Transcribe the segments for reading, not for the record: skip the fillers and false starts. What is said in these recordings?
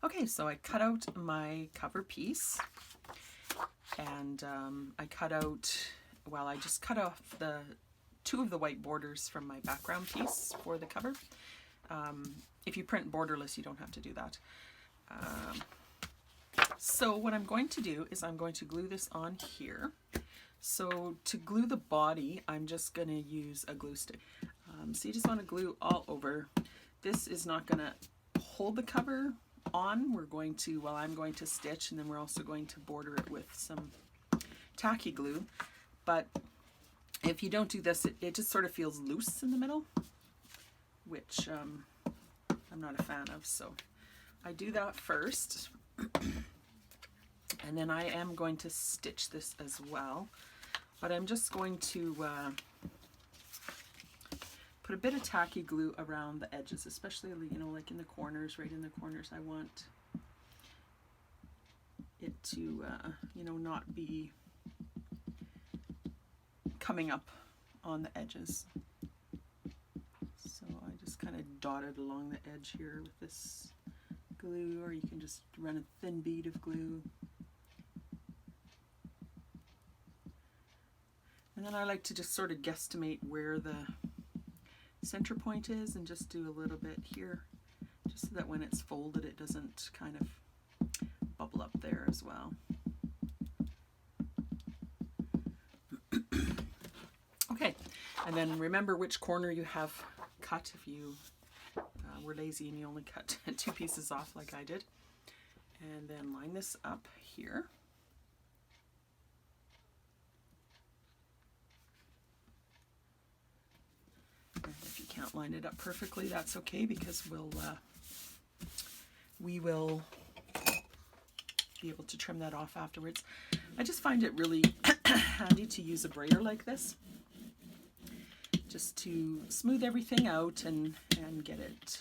Okay, so I cut out my cover piece, and I cut out, well, I just cut off the two of the white borders from my background piece for the cover. If you print borderless, you don't have to do that. So what I'm going to do is I'm going to glue this on here. So to glue the body, I'm just going to use a glue stick. So you just want to glue all over. This is not going to hold the cover on. We're going to, well, I'm going to stitch, and then we're also going to border it with some tacky glue. But if you don't do this, it just sort of feels loose in the middle, which I'm not a fan of. So I do that first. And then I am going to stitch this as well. But I'm just going to put a bit of tacky glue around the edges, especially, you know, like in the corners, right in the corners. I want it to, you know, not be coming up on the edges. So I just kind of dot it along the edge here with this glue, or you can just run a thin bead of glue. And then I like to just sort of guesstimate where the center point is and just do a little bit here, just so that when it's folded it doesn't kind of bubble up there as well. Okay, and then remember which corner you have cut if you were lazy and you only cut 2 pieces off like I did. And then line this up here. And if you can't line it up perfectly, that's okay, because we will be able to trim that off afterwards. I just find it really handy to use a brayer like this, just to smooth everything out and get it,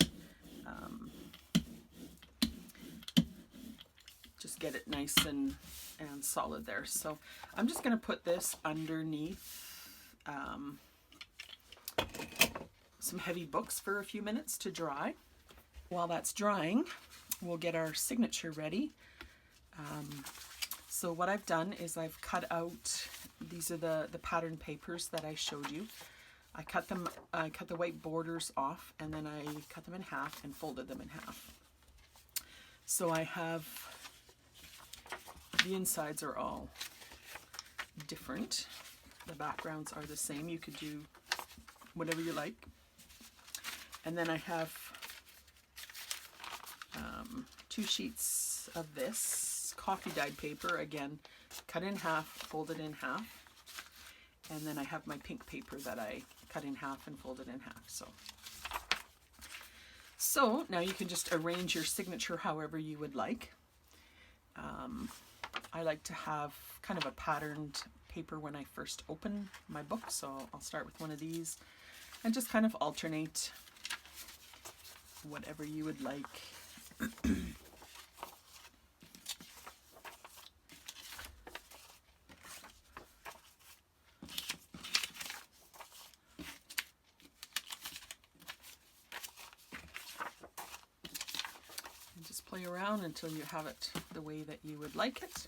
just get it nice and solid there. So I'm just going to put this underneath some heavy books for a few minutes to dry. While that's drying, we'll get our signature ready. So what I've done is I've cut out, these are the pattern papers that I showed you. I cut the white borders off, and then I cut them in half and folded them in half. So I have, the insides are all different. The backgrounds are the same. You could do whatever you like. And then I have 2 sheets of this coffee dyed paper, again, cut in half, folded in half. And then I have my pink paper that I cut in half and folded in half. So now you can just arrange your signature however you would like. I like to have kind of a patterned paper when I first open my book, so I'll start with one of these and just kind of alternate whatever you would like. Just play around until you have it the way that you would like it.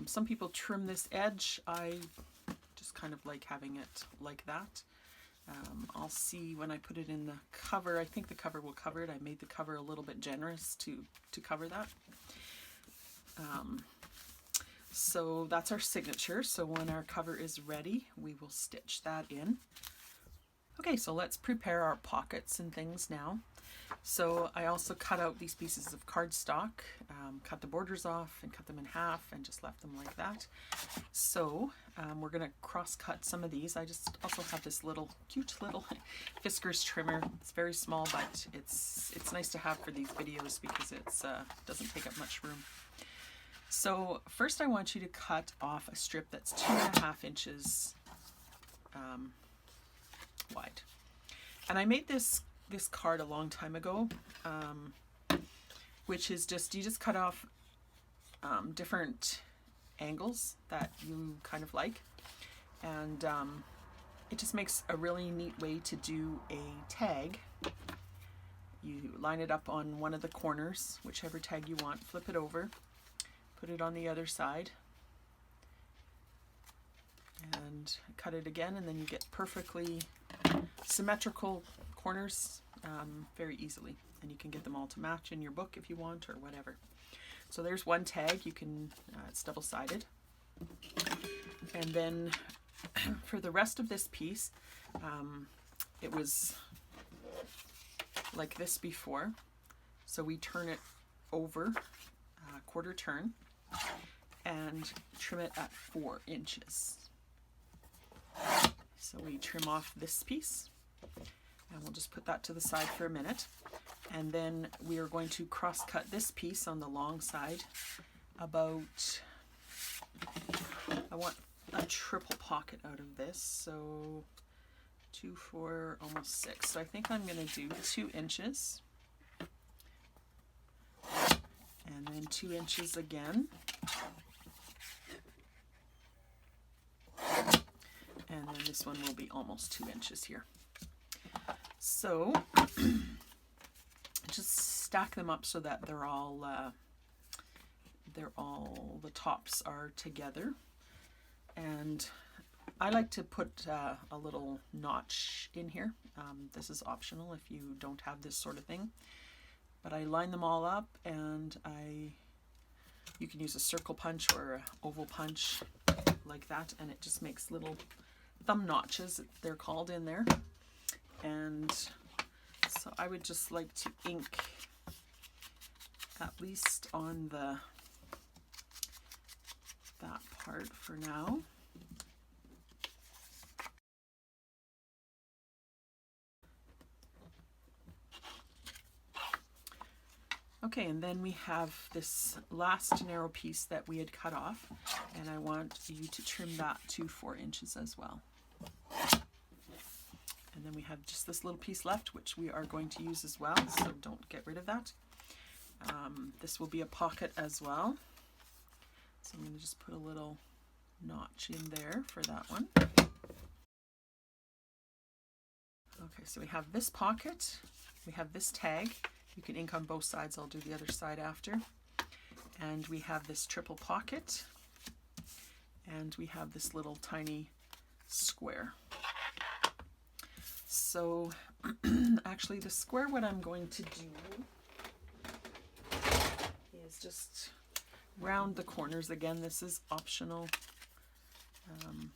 Some people trim this edge. I just kind of like having it like that. I'll see when I put it in the cover. I think the cover will cover it. I made the cover a little bit generous to cover that. So that's our signature. So when our cover is ready, we will stitch that in. Okay, so let's prepare our pockets and things now. So I also cut out these pieces of cardstock, cut the borders off and cut them in half and just left them like that. So we're going to cross cut some of these. I just also have this cute little Fiskars trimmer. It's very small, but it's nice to have for these videos because it doesn't take up much room. So first I want you to cut off a strip that's 2.5 inches wide. And I made this card a long time ago, which is you just cut off different angles that you kind of like, and it just makes a really neat way to do a tag. you line it up on one of the corners, whichever tag you want, flip it over, put it on the other side, and cut it again, and then you get perfectly symmetrical corners very easily, and you can get them all to match in your book if you want, or whatever. So there's one tag. You can it's double-sided, and then for the rest of this piece, it was like this before, so we turn it over quarter turn and trim it at 4 inches. So we trim off this piece, and we'll just put that to the side for a minute, and then we are going to cross cut this piece on the long side about, I want a triple pocket out of this, so 2, 4, almost 6. So I think I'm going to do 2 inches, and then 2 inches again, and then this one will be almost 2 inches here. So just stack them up so that they're all the tops are together. And I like to put a little notch in here. This is optional if you don't have this sort of thing. But I line them all up, and you can use a circle punch or an oval punch like that, and it just makes little thumb notches, they're called, in there. And so I would just like to ink at least on that part for now. Okay, and then we have this last narrow piece that we had cut off, and I want you to trim that to 4 inches as well. And then we have just this little piece left, which we are going to use as well, so don't get rid of that. This will be a pocket as well, so I'm going to just put a little notch in there for that one. Okay, so we have this pocket, we have this tag. You can ink on both sides, I'll do the other side after. And we have this triple pocket, and we have this little tiny square. So actually the square, what I'm going to do is just round the corners. Again, this is optional. And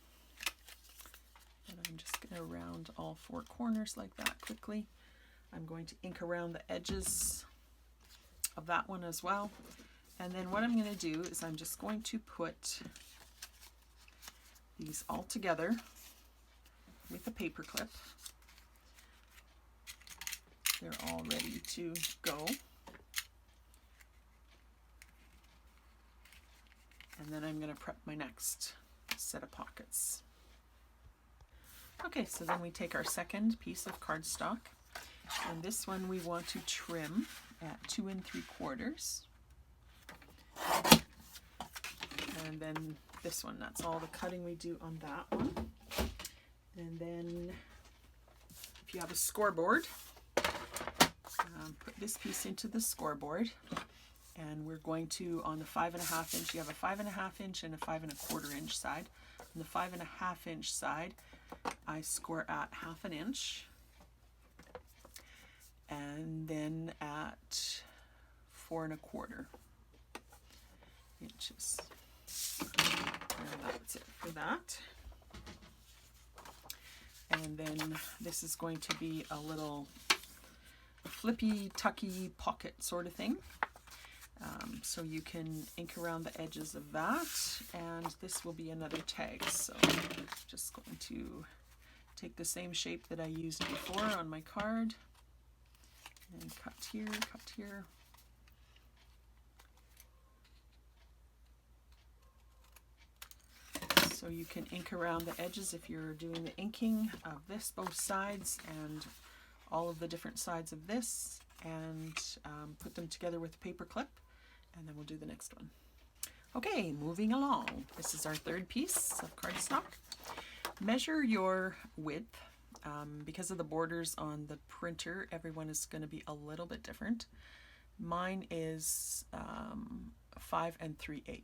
I'm just going to round all 4 corners like that quickly. I'm going to ink around the edges of that one as well. And then what I'm going to do is I'm just going to put these all together with a paper clip. They're all ready to go. And then I'm going to prep my next set of pockets. Okay, so then we take our second piece of cardstock, and this one we want to trim at 2 3/4. And then this one, that's all the cutting we do on that one. And then if you have a scoreboard, put this piece into the scoreboard, and we're going to, on the 5.5 inch, you have a 5.5 inch and a 5 1/4 inch side. On the 5.5 inch side, I score at 1/2 inch, and then at 4 1/4 inches. And that's it for that. And then this is going to be a little flippy tucky pocket sort of thing. So you can ink around the edges of that, and this will be another tag. So I'm just going to take the same shape that I used before on my card and cut here, cut here. So you can ink around the edges if you're doing the inking of this, both sides, and all of the different sides of this, and put them together with a paper clip, and then we'll do the next one. Okay, moving along. This is our third piece of cardstock. Measure your width Because of the borders on the printer, everyone is going to be a little bit different. Mine is 5 3/8.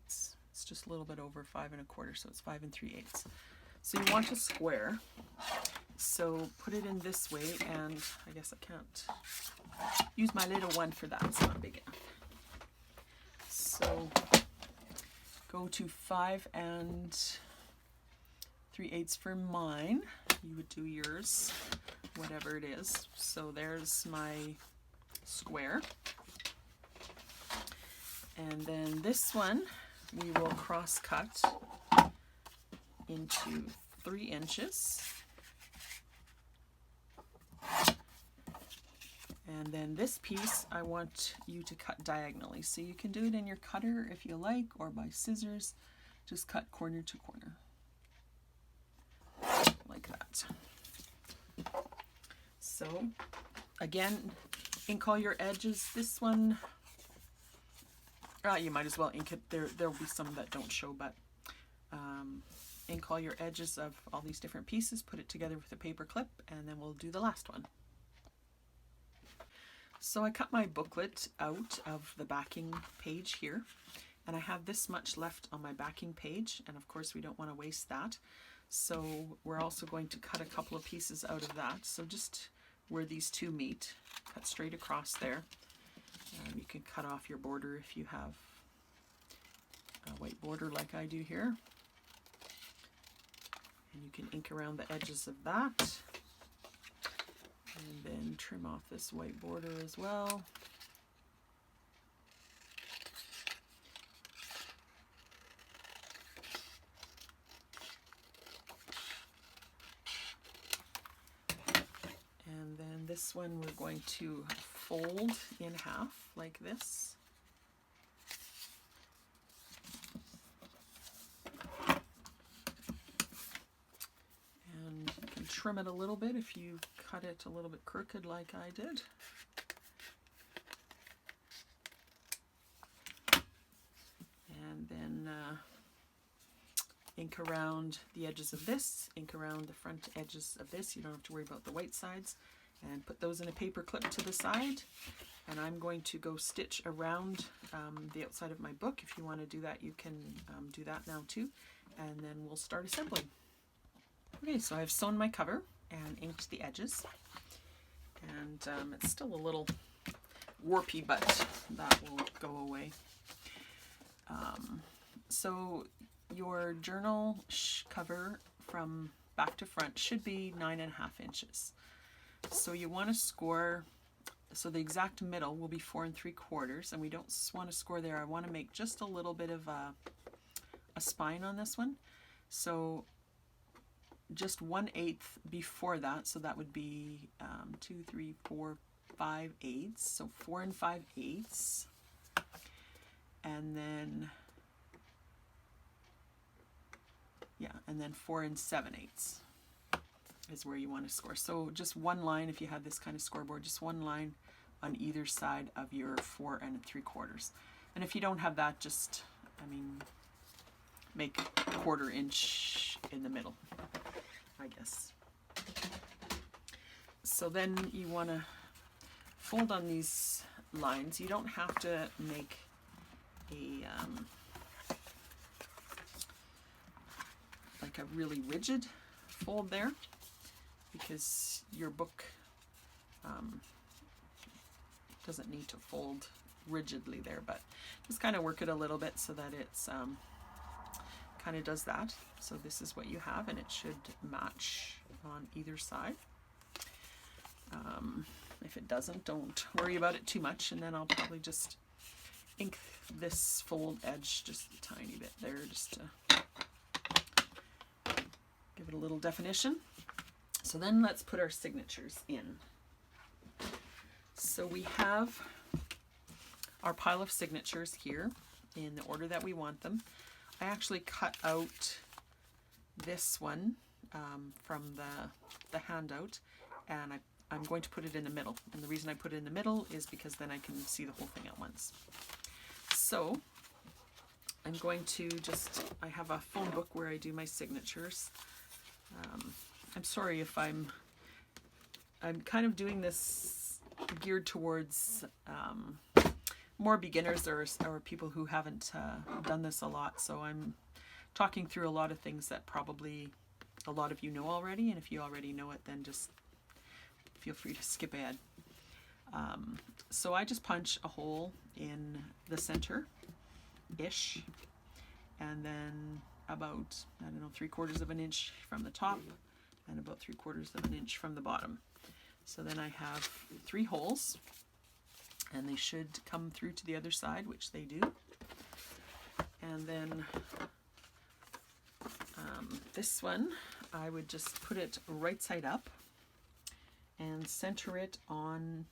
It's just a little bit over 5 1/4, so it's 5 3/8. So you want a square. So put it in this way, and I guess I can't use my little one for that. It's not big enough. So go to 5 3/8 for mine. You would do yours, whatever it is. So there's my square. And then this one we will cross cut into 3 inches. And then this piece I want you to cut diagonally. So you can do it in your cutter if you like, or by scissors. Just cut corner to corner. Like that. So again, ink all your edges. This one, you might as well ink it. There'll be some that don't show, but ink all your edges of all these different pieces, put it together with a paper clip, and then we'll do the last one. So I cut my booklet out of the backing page here, and I have this much left on my backing page, and of course we don't want to waste that. So we're also going to cut a couple of pieces out of that. So just where these two meet, cut straight across there. You can cut off your border if you have a white border like I do here. And you can ink around the edges of that. And then trim off this white border as well. And then this one we're going to fold in half like this. And you can trim it a little bit if you cut it a little bit crooked like I did. And then ink around the edges of this, ink around the front edges of this. You don't have to worry about the white sides. And put those in a paper clip to the side. And I'm going to go stitch around the outside of my book. If you want to do that, you can do that now too. And then we'll start assembling. Okay, so I've sewn my cover and inked the edges. And it's still a little warpy, but that will go away. So your journal cover from back to front should be 9.5 inches. So you want to score, so the exact middle will be 4 3/4, and we don't want to score there. I want to make just a little bit of a spine on this one. So just 1/8 before that, so that would be 2, 3, 4, 5/8. So 4 5/8, and then and then 4 7/8 is where you want to score. So just one line, if you had this kind of scoreboard, just one line on either side of your 4 3/4. And if you don't have that, just, make 1/4 inch in the middle, I guess. So then you want to fold on these lines. You don't have to make a like a really rigid fold there, because your book doesn't need to fold rigidly there, but just kind of work it a little bit so that it's kind of does that. So this is what you have, and it should match on either side. If it doesn't, don't worry about it too much, and then I'll probably just ink this fold edge just a tiny bit there, just to give it a little definition. So then let's put our signatures in. So we have our pile of signatures here in the order that we want them. I actually cut out this one from the handout, and I'm going to put it in the middle. And the reason I put it in the middle is because then I can see the whole thing at once. So I'm going to I have a phone book where I do my signatures. I'm sorry if I'm I'm kind of doing this geared towards more beginners or people who haven't done this a lot. So I'm talking through a lot of things that probably a lot of you know already, and if you already know it, then just feel free to skip ahead. So I just punch a hole in the center-ish, and then about, I don't know, 3/4 of an inch from the top and about 3/4 of an inch from the bottom. So then I have 3 holes, and they should come through to the other side, which they do. And then this one, I would just put it right side up and center it on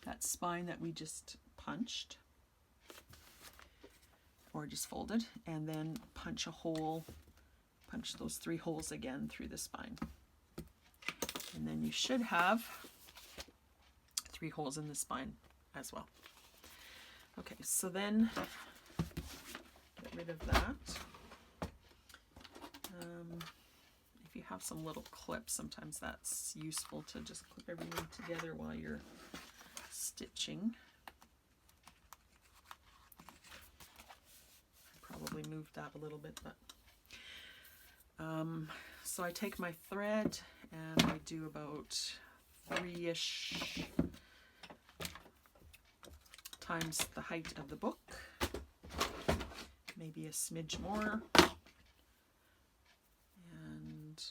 that spine that we just punched, or just folded, and then punch a hole, punch those 3 holes again through the spine. And then you should have 3 holes in the spine as well. Okay, so then get rid of that. If you have some little clips, sometimes that's useful to just clip everything together while you're stitching. I probably moved that a little bit, but so I take my thread and I do about 3-ish times the height of the book, maybe a smidge more. And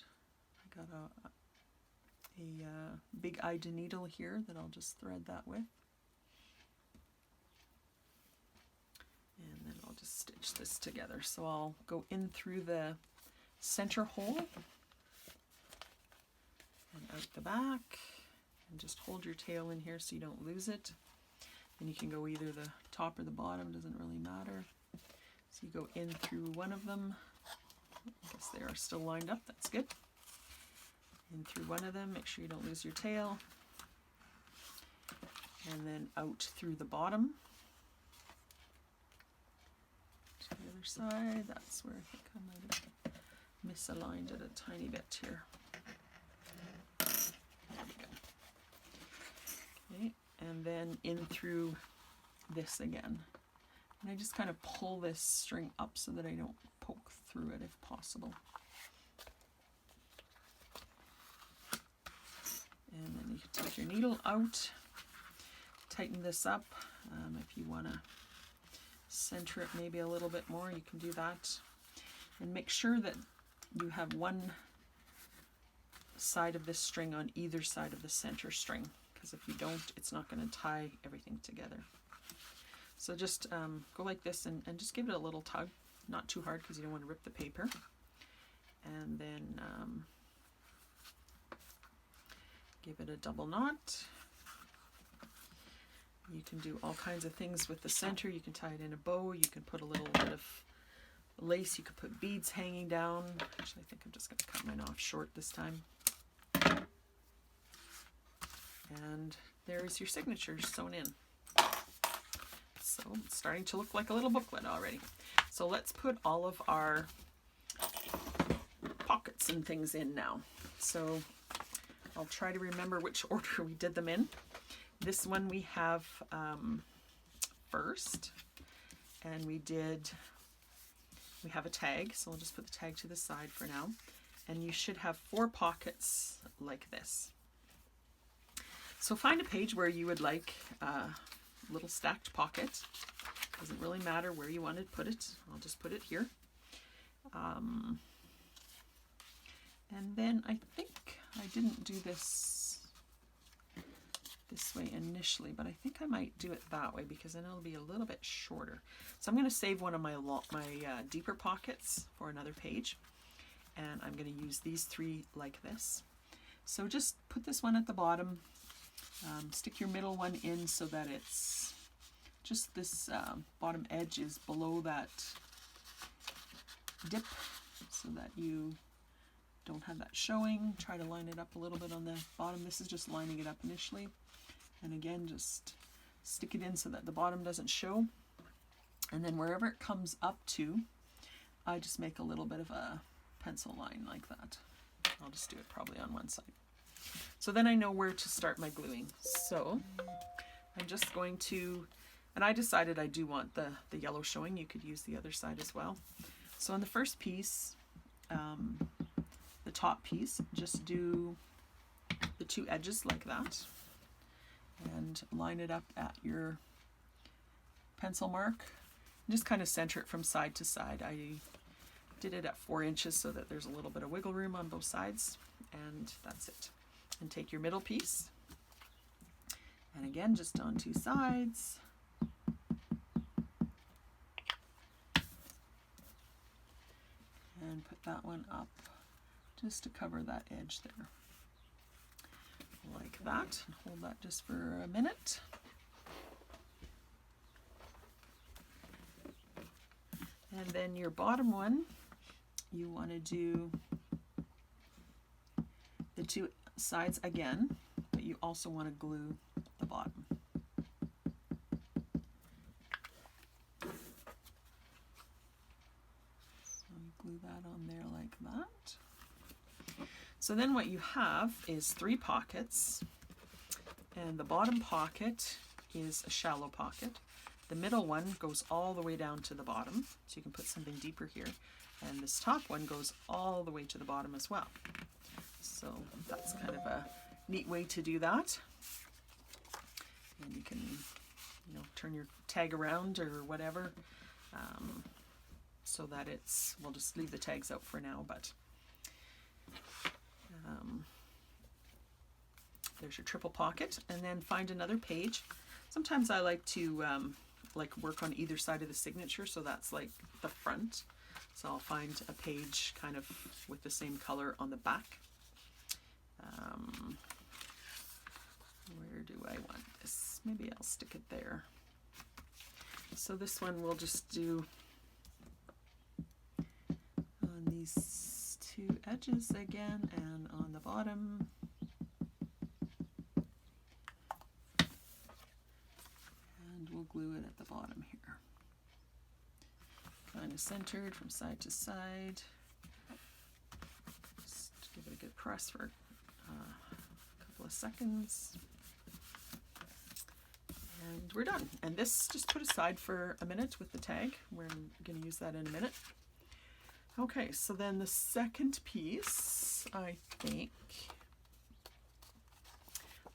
I got a big-eyed needle here that I'll just thread that with. And then I'll just stitch this together. So I'll go in through the center hole and out the back, and just hold your tail in here so you don't lose it. And you can go either the top or the bottom, doesn't really matter. So you go in through one of them. I guess they are still lined up, that's good. In through one of them, make sure you don't lose your tail. And then out through the bottom. To the other side, that's where I think I might have misaligned it a tiny bit here. There we go. Okay, and then in through this again. And I just kind of pull this string up so that I don't poke through it if possible. And then you can take your needle out, tighten this up. If you want to center it maybe a little bit more, you can do that. And make sure that you have one side of this string on either side of the center string, because if you don't, it's not going to tie everything together. So just go like this and just give it a little tug, not too hard because you don't want to rip the paper. And then give it a double knot. You can do all kinds of things with the center. You can tie it in a bow. You can put a little bit of lace. You could put beads hanging down. Actually, I think I'm just going to cut mine off short this time. And there's your signature sewn in. So it's starting to look like a little booklet already. So let's put all of our pockets and things in now. So I'll try to remember which order we did them in. This one we have first, and we have a tag, so I'll just put the tag to the side for now. And you should have 4 pockets like this. So find a page where you would like a little stacked pocket. Doesn't really matter where you want to put it. I'll just put it here. And then I think I didn't do this way initially, but I think I might do it that way because then it'll be a little bit shorter. So I'm going to save one of my deeper pockets for another page, and I'm going to use these 3 like this. So just put this one at the bottom, stick your middle one in so that it's just this bottom edge is below that dip so that you don't have that showing. Try to line it up a little bit on the bottom. This is just lining it up initially. And again, just stick it in so that the bottom doesn't show. And then wherever it comes up to, I just make a little bit of a pencil line like that. I'll just do it probably on one side. So then I know where to start my gluing. So I'm just going to, and I decided I do want the yellow showing. You could use the other side as well. So on the first piece, the top piece, just do the two edges like that and line it up at your pencil mark. Just kind of center it from side to side. I did it at 4 inches so that there's a little bit of wiggle room on both sides, and that's it. And take your middle piece, and again just on two sides, and put that one up just to cover that edge there like that, and hold that just for a minute. And then your bottom one, you want to do the two sides again, but you also want to glue the bottom. So you glue that on there like that. So then what you have is 3 pockets, and the bottom pocket is a shallow pocket. The middle one goes all the way down to the bottom, so you can put something deeper here. And this top one goes all the way to the bottom as well. So that's kind of a neat way to do that. And you can, turn your tag around or whatever, so that it's, we'll just leave the tags out for now, but there's your triple pocket. And then find another page. Sometimes I like to work on either side of the signature, so that's like the front. So I'll find a page kind of with the same color on the back. Where do I want this? Maybe I'll stick it there. So this one we'll just do on these 2 edges again, and on the bottom. And we'll glue it at the bottom here. Kind of centered from side to side. Just give it a good press for a couple of seconds. And we're done. And this just put aside for a minute with the tag. We're going to use that in a minute. Okay, so then the second piece, I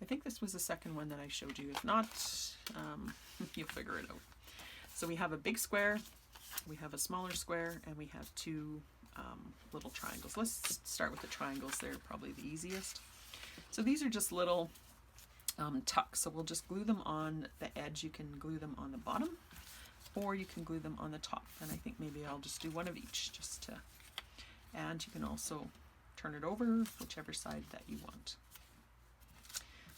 think this was the second one that I showed you. If not, you'll figure it out. So we have a big square, we have a smaller square, and we have 2 little triangles. Let's start with the triangles. They're probably the easiest. So these are just little tucks. So we'll just glue them on the edge. You can glue them on the bottom, or you can glue them on the top. And I think maybe I'll just do one of each, just to, and you can also turn it over whichever side that you want.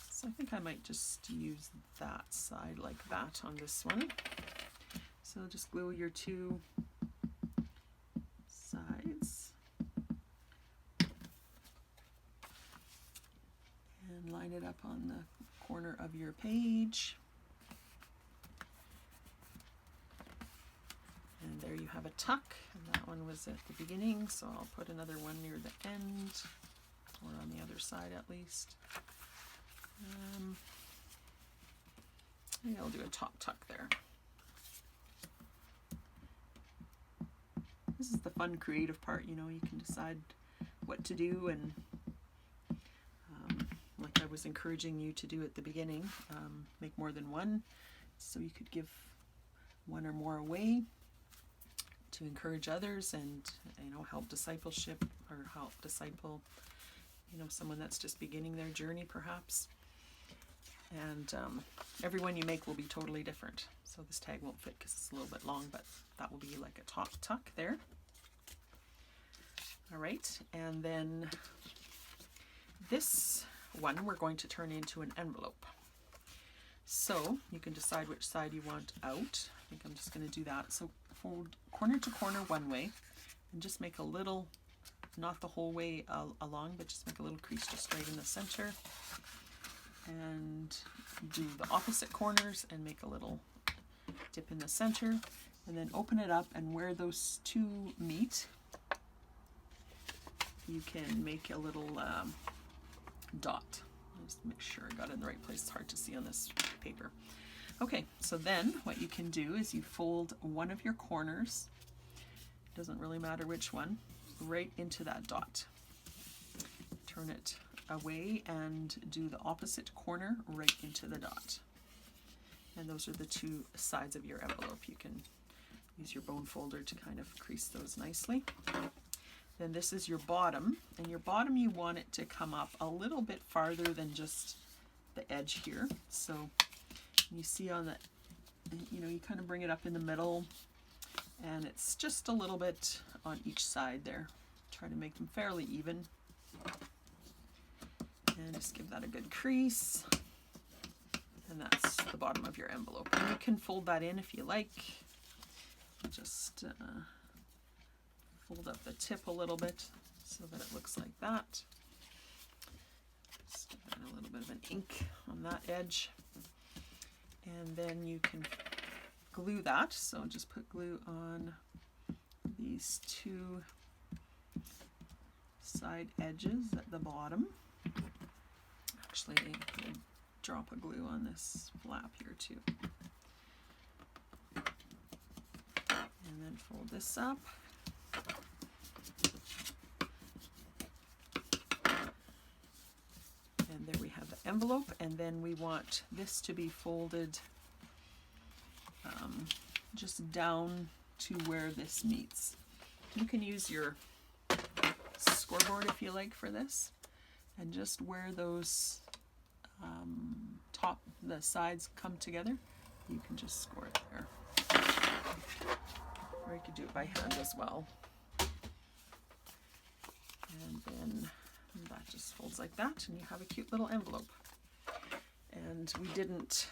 So I think I might just use that side like that on this one. So just glue your 2 sides and line it up on the corner of your page. And there you have a tuck, and that one was at the beginning, so I'll put another one near the end, or on the other side at least. Maybe I'll do a top tuck there. This is the fun creative part, you can decide what to do, and like I was encouraging you to do at the beginning, make more than one, so you could give one or more away to encourage others, and help discipleship, or help disciple someone that's just beginning their journey perhaps. And every one you make will be totally different. So this tag won't fit because it's a little bit long, but that will be like a top tuck there. All right, and then this one we're going to turn into an envelope. So you can decide which side you want out. I think I'm just going to do that. So fold corner to corner one way, and just make a little, not the whole way along, but just make a little crease just right in the center. And do the opposite corners and make a little dip in the center, and then open it up, and where those 2 meet, you can make a little dot. Just make sure I got it in the right place. It's hard to see on this paper. Okay, so then what you can do is you fold one of your corners, doesn't really matter which one, right into that dot. Turn it away and do the opposite corner right into the dot. And those are the two sides of your envelope. You can use your bone folder to kind of crease those nicely. Then this is your bottom, and your bottom you want it to come up a little bit farther than just the edge here. So you see on the, you kind of bring it up in the middle, and it's just a little bit on each side there. Try to make them fairly even. And just give that a good crease. And that's the bottom of your envelope. And you can fold that in if you like. Just fold up the tip a little bit so that it looks like that. Just give that a little bit of an ink on that edge. And then you can glue that. So just put glue on these two side edges at the bottom. Actually, I'll drop a glue on this flap here too. And then fold this up. And there we have the envelope, and then we want this to be folded just down to where this meets. You can use your scoreboard if you like for this, and just where those the sides come together, you can just score it there. Or you could do it by hand as well. And then that just folds like that, and you have a cute little envelope. And we didn't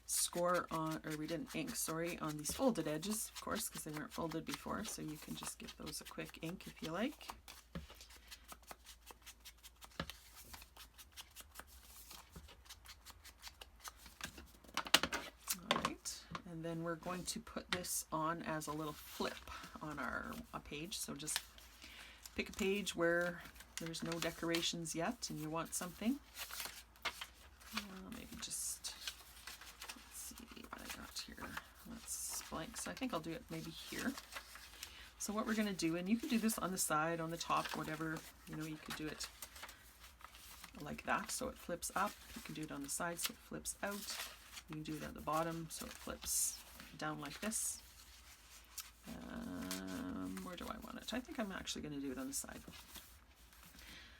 score on, or we didn't ink, sorry, on these folded edges, of course, because they weren't folded before, so you can just give those a quick ink if you like. And then we're going to put this on as a little flip on a page. So just pick a page where there's no decorations yet and you want something. Maybe just, let's see what I got here. That's blank, so I think I'll do it maybe here. So what we're going to do, and you can do this on the side, on the top, whatever, you could do it like that so it flips up. You can do it on the side so it flips out. You can do it at the bottom so it flips down like this. Where do I want it? I think I'm actually going to do it on the side.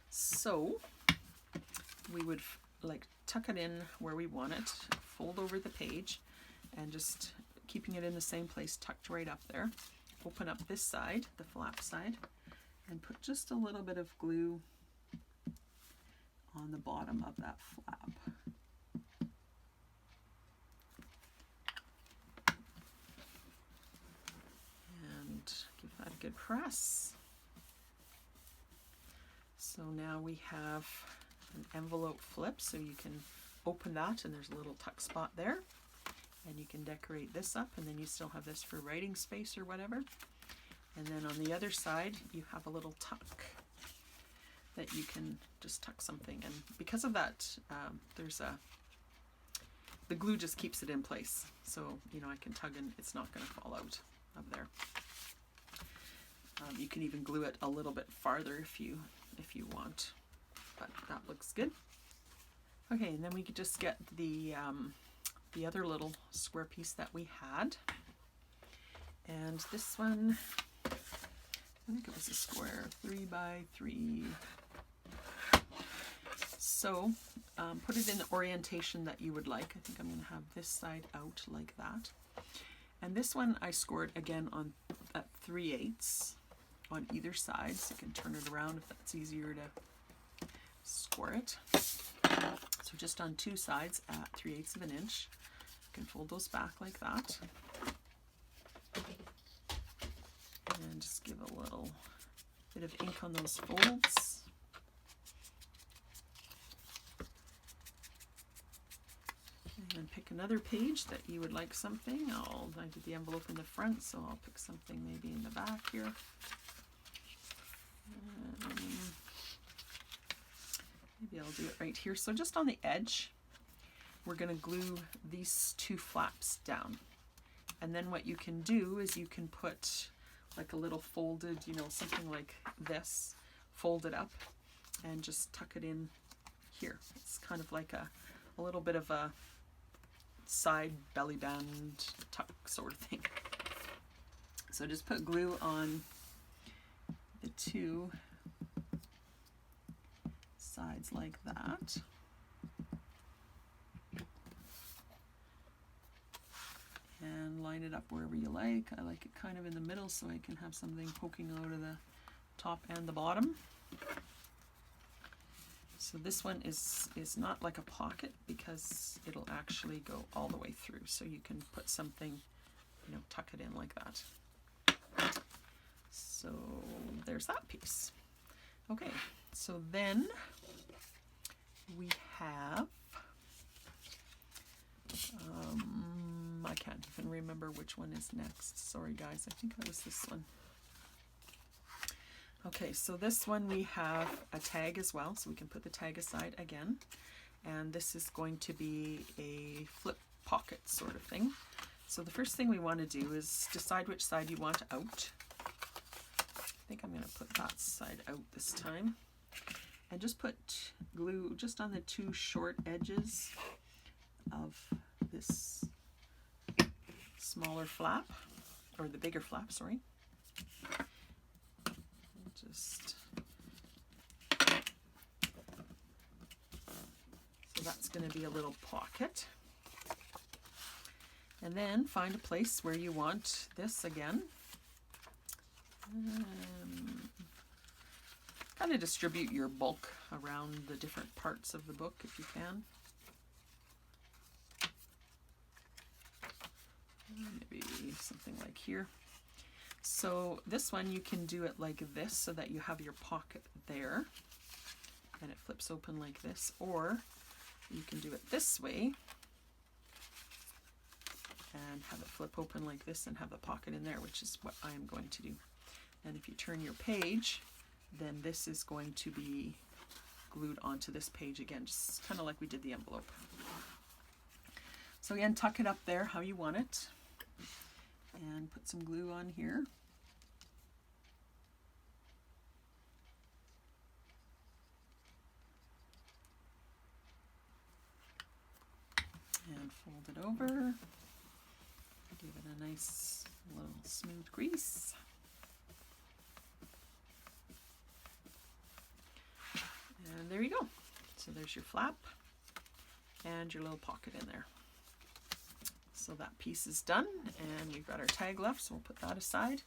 So we would like tuck it in where we want it, fold over the page, and just keeping it in the same place, tucked right up there. Open up this side, the flap side, and put just a little bit of glue on the bottom of that flap. Give that a good press. So now we have an envelope flip, so you can open that and there's a little tuck spot there, and you can decorate this up, and then you still have this for writing space or whatever. And then on the other side you have a little tuck that you can just tuck something, and because of that the glue just keeps it in place, so I can tug and it's not going to fall out of there. You can even glue it a little bit farther if you want, but that looks good. Okay, and then we could just get the other little square piece that we had, and this one, I think it was a square 3 by 3. So put it in the orientation that you would like. I think I'm going to have this side out like that, and this one I scored again on at 3/8 on either side, so you can turn it around if that's easier to score it. So just on two sides at 3/8 of an inch. You can fold those back like that. And just give a little bit of ink on those folds. And then pick another page that you would like something. I did the envelope in the front, so I'll pick something maybe in the back here. maybe I'll do it right here. So just on the edge, we're going to glue these two flaps down. And then what you can do is you can put like a little folded, you know, something like this, fold it up and just tuck it in here. It's kind of like a little bit of a side belly band tuck sort of thing. So just put glue on the two sides like that. And line it up wherever you like. I like it kind of in the middle so I can have something poking out of the top and the bottom. So this one is not like a pocket because it'll actually go all the way through. So you can put something, you know, tuck it in like that. So there's that piece. Okay, so then we have, I can't even remember which one is next. Sorry guys, I think it was this one. Okay, so this one we have a tag as well, so we can put the tag aside again. And this is going to be a flip pocket sort of thing. So the first thing we want to do is decide which side you want out. I think I'm going to put that side out this time. And just put glue just on the two short edges of this smaller flap, or the bigger flap, sorry. Just so that's going to be a little pocket. And then find a place where you want this again. Kind of distribute your bulk around the different parts of the book if you can. Maybe something like here. So this one you can do it like this so that you have your pocket there and it flips open like this, or you can do it this way and have it flip open like this and have the pocket in there, which is what I am going to do. And if you turn your page, then this is going to be glued onto this page again, just kind of like we did the envelope. So again, tuck it up there how you want it and put some glue on here. And fold it over. Give it a nice little smooth crease. And there you go. So there's your flap and your little pocket in there. So that piece is done, and we've got our tag left, so we'll put that aside.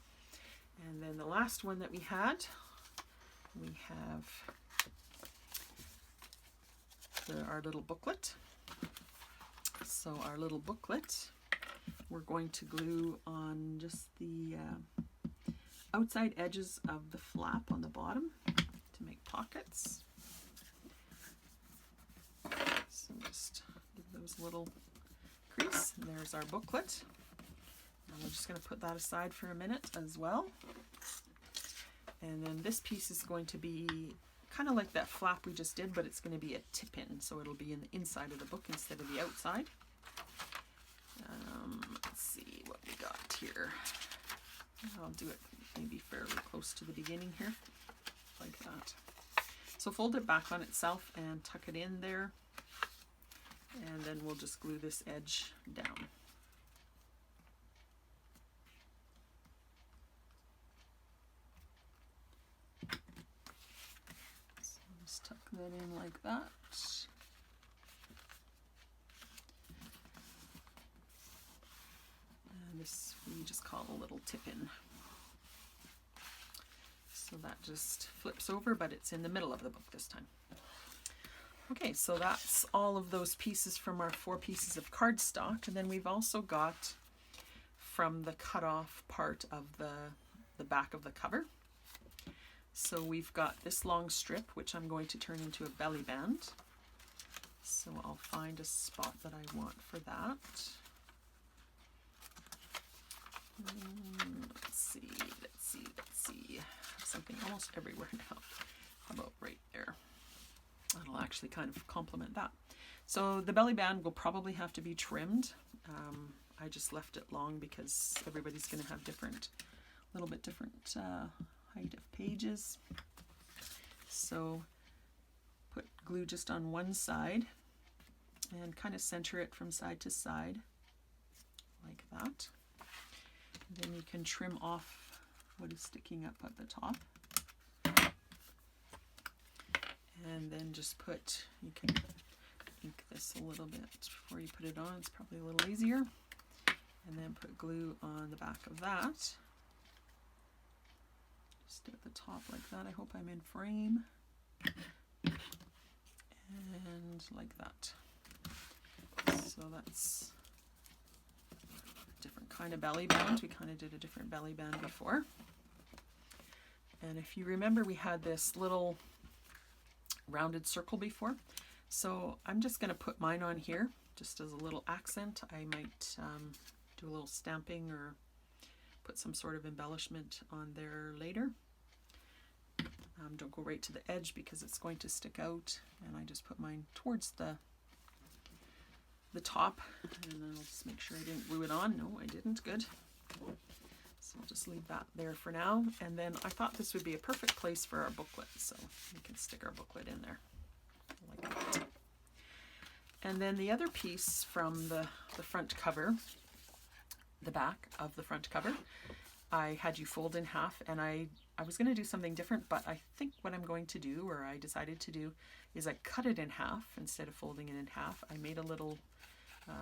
And then the last one that we had, we have our little booklet. So our little booklet, we're going to glue on just the outside edges of the flap on the bottom to make pockets. So just give those little crease. And there's our booklet. And we're just going to put that aside for a minute as well. And then this piece is going to be kind of like that flap we just did, but it's going to be a tip-in, so it'll be in the inside of the book instead of the outside. Let's see what we got here. I'll do it maybe fairly close to the beginning here, like that. So fold it back on itself and tuck it in there, and then we'll just glue this edge down. So just tuck that in like that. And this we just call a little tip-in. So that just flips over, but it's in the middle of the book this time. Okay, so that's all of those pieces from our 4 pieces of cardstock. And then we've also got from the cut-off part of the back of the cover. So we've got this long strip, which I'm going to turn into a belly band. So I'll find a spot that I want for that. Let's see. Something almost everywhere now. How about right there? That'll actually actually kind of complement that. So the belly band will probably have to be trimmed. I just left it long because everybody's going to have a little bit different height of pages. So put glue just on one side and kind of center it from side to side like that. Then you can trim off what is sticking up at the top. And then just you can ink this a little bit before you put it on. It's probably a little easier. And then put glue on the back of that. Just at the top like that. I hope I'm in frame. And like that. So that's a different kind of belly band. We kind of did a different belly band before. And if you remember, we had this little rounded circle before. So I'm just going to put mine on here just as a little accent. I might do a little stamping or put some sort of embellishment on there later. Don't go right to the edge because it's going to stick out, and I just put mine towards the top, and then I'll just make sure I didn't glue it on. No, I didn't. Good. So I'll just leave that there for now, and then I thought this would be a perfect place for our booklet, so we can stick our booklet in there like that. And then the other piece from the front cover, the back of the front cover, I had you fold in half, and I was going to do something different, but I think what I'm going to do, or I decided to do, is I cut it in half instead of folding it in half. I made a little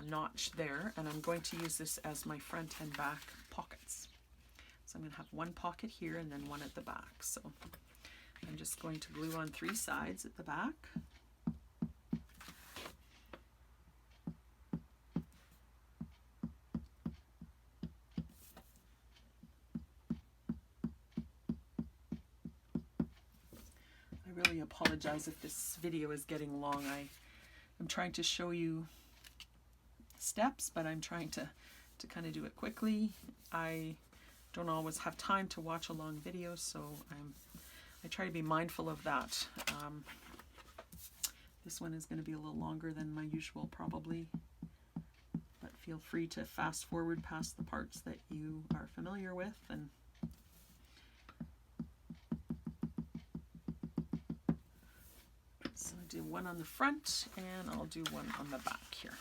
notch there, and I'm going to use this as my front and back pockets. So I'm going to have one pocket here and then one at the back. So I'm just going to glue on 3 sides at the back. I really apologize if this video is getting long. I'm trying to show you steps, but I'm trying to kind of do it quickly. I don't always have time to watch a long video, so I try to be mindful of that. This one is going to be a little longer than my usual probably, but feel free to fast forward past the parts that you are familiar with. And so I do one on the front, and I'll do one on the back here.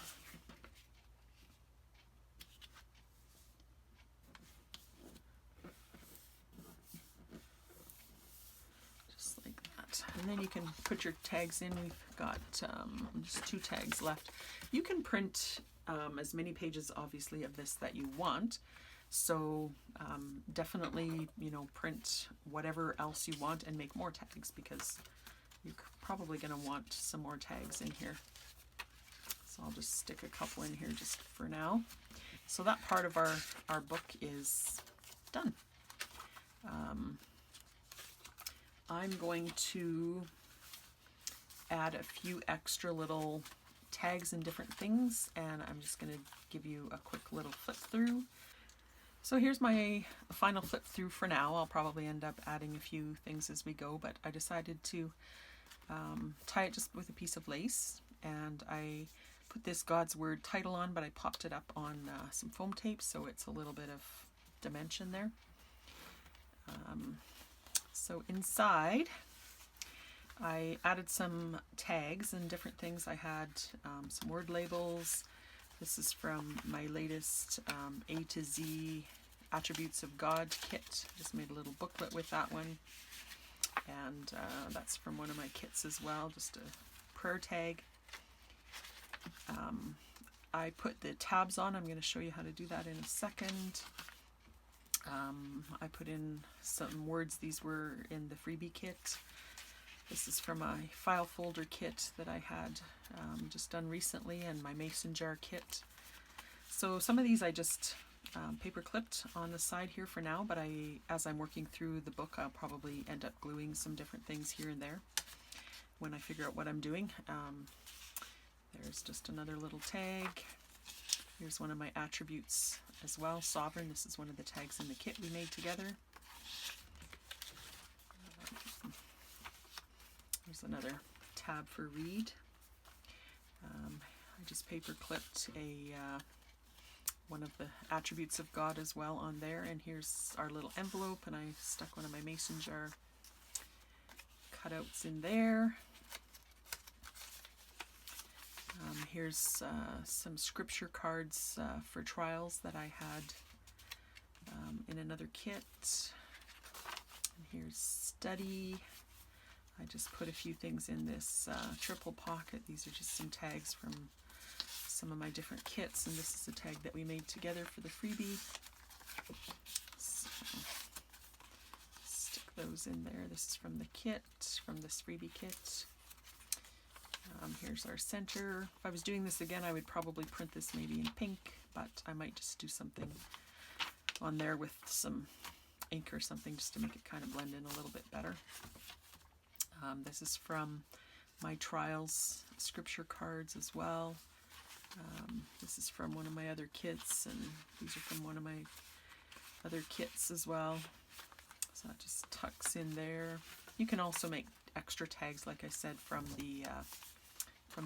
And then you can put your tags in. We've got just 2 tags left. You can print as many pages, obviously, of this that you want. So definitely, print whatever else you want and make more tags, because you're probably going to want some more tags in here. So I'll just stick a couple in here just for now. So that part of our book is done. I'm going to add a few extra little tags and different things, and I'm just going to give you a quick little flip through. So here's my final flip through for now. I'll probably end up adding a few things as we go, but I decided to tie it just with a piece of lace, and I put this God's Word title on, but I popped it up on some foam tape, so it's a little bit of dimension there. So inside, I added some tags and different things. I had some word labels. This is from my latest A to Z Attributes of God kit. Just made a little booklet with that one. And that's from one of my kits as well, just a prayer tag. I put the tabs on. I'm going to show you how to do that in a second. I put in some words. These were in the freebie kit. This is from my file folder kit that I had just done recently, and my mason jar kit. So some of these I just paper clipped on the side here for now, but as I'm working through the book, I'll probably end up gluing some different things here and there when I figure out what I'm doing. There's just another little tag. Here's one of my attributes as well, Sovereign. This is one of the tags in the kit we made together. There's another tab for read. I just paper clipped one of the attributes of God as well on there, and here's our little envelope, and I stuck one of my mason jar cutouts in there. Here's some scripture cards for trials that I had in another kit. And here's study. I just put a few things in this triple pocket. These are just some tags from some of my different kits, and this is a tag that we made together for the freebie. So, stick those in there. This is from the kit, from this freebie kit. Here's our center. If I was doing this again, I would probably print this maybe in pink, but I might just do something on there with some ink or something just to make it kind of blend in a little bit better. This is from my trials scripture cards as well. This is from one of my other kits, and these are from one of my other kits as well. So that just tucks in there. You can also make extra tags, like I said, from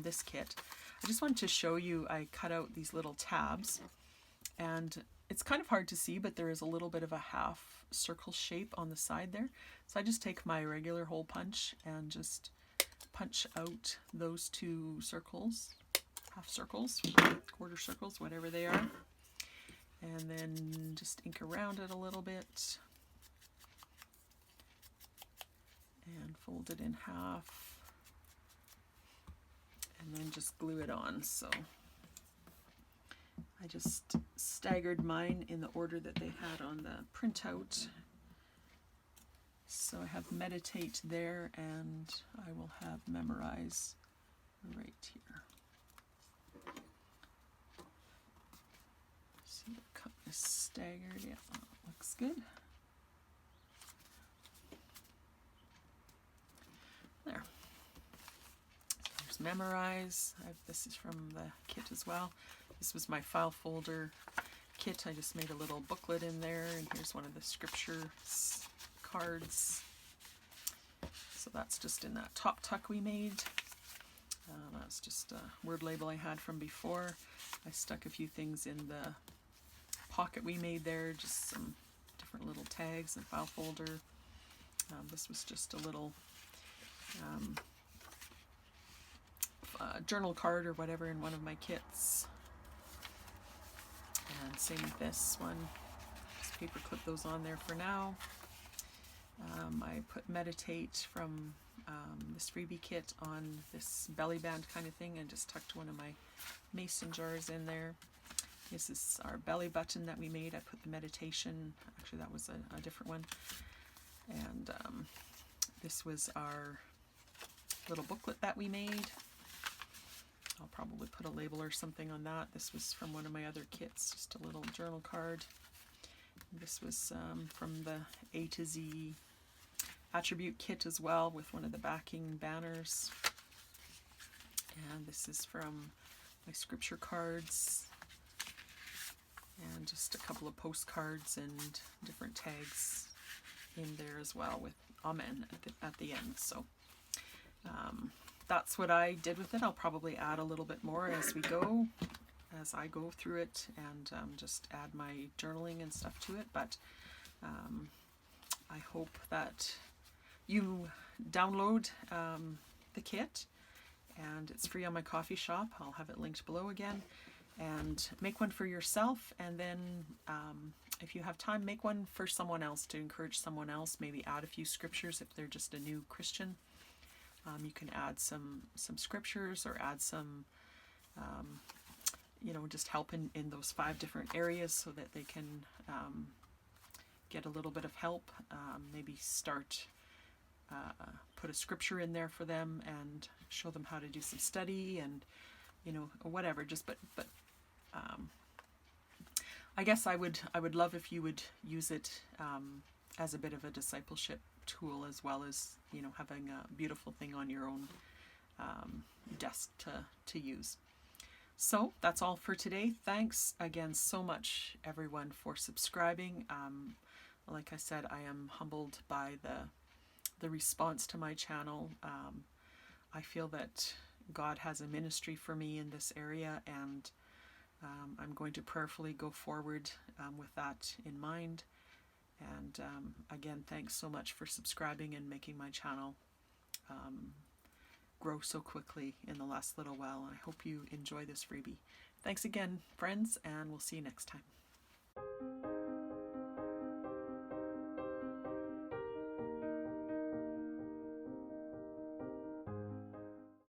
this kit. I just wanted to show you, I cut out these little tabs, and it's kind of hard to see, but there is a little bit of a half circle shape on the side there. So I just take my regular hole punch and just punch out those two circles, half circles, quarter circles, whatever they are, and then just ink around it a little bit and fold it in half, and then just glue it on. So I just staggered mine in the order that they had on the printout. So I have meditate there, and I will have memorize right here. So the cut is staggered. Yeah, that looks good. There. There's memorize. This is from the kit as well. This was my file folder kit. I just made a little booklet in there, and here's one of the scripture cards. So that's just in that top tuck we made. That's just a word label I had from before. I stuck a few things in the pocket we made there, just some different little tags and file folder. This was just a little journal card or whatever in one of my kits. And same with this one. Just paper clip those on there for now. I put meditate from this freebie kit on this belly band kind of thing, and just tucked one of my mason jars in there. This is our belly button that we made. I put the meditation, actually that was a different one. And this was our little booklet that we made. I'll probably put a label or something on that. This was from one of my other kits, just a little journal card. This was from the A to Z attribute kit as well, with one of the backing banners. And this is from my scripture cards, and just a couple of postcards and different tags in there as well, with Amen at the end. So that's what I did with it. I'll probably add a little bit more as I go through it, and just add my journaling and stuff to it. But I hope that you download the kit, and it's free on my Ko-fi shop. I'll have it linked below again, and make one for yourself, and then if you have time, make one for someone else, to encourage someone else. Maybe add a few scriptures if they're just a new Christian. You can add some scriptures, or add some just help in those 5 different areas, so that they can get a little bit of help. Maybe start put a scripture in there for them, and show them how to do some study, and whatever. Just but I guess I would love if you would use it as a bit of a discipleship tool, as well as having a beautiful thing on your own desk to use. So that's all for today. Thanks again so much, everyone, for subscribing. Like I said, I am humbled by the response to my channel. I feel that God has a ministry for me in this area, and I'm going to prayerfully go forward with that in mind. And again, thanks so much for subscribing and making my channel grow so quickly in the last little while. I hope you enjoy this freebie. Thanks again, friends, and we'll see you next time.